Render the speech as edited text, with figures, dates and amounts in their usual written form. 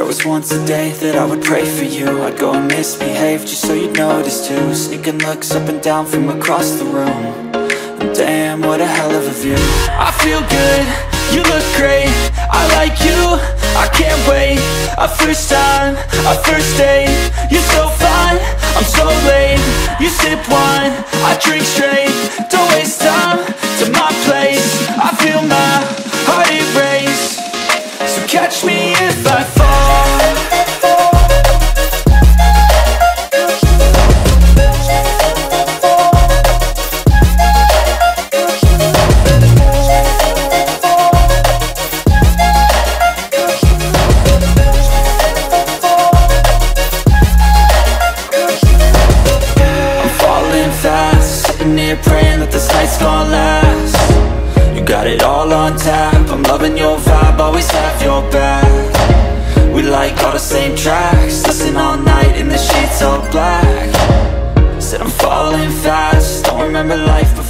There was once a day that I would pray for you. I'd go and misbehave just so you'd notice too. Sneaking looks up and down from across the room. And damn, what a hell of a view. I feel good, you look great, I like you, I can't wait. A first time, a first date. You're so fine, I'm so late. You sip wine, I drink straight. Don't waste time to my place. I feel my heart erase. So catch me if I fall. Praying that this night's gonna last. You got it all on tap, I'm loving your vibe, always have your back. We like all the same tracks, listen all night in the sheets all black. Said I'm falling fast, don't remember life before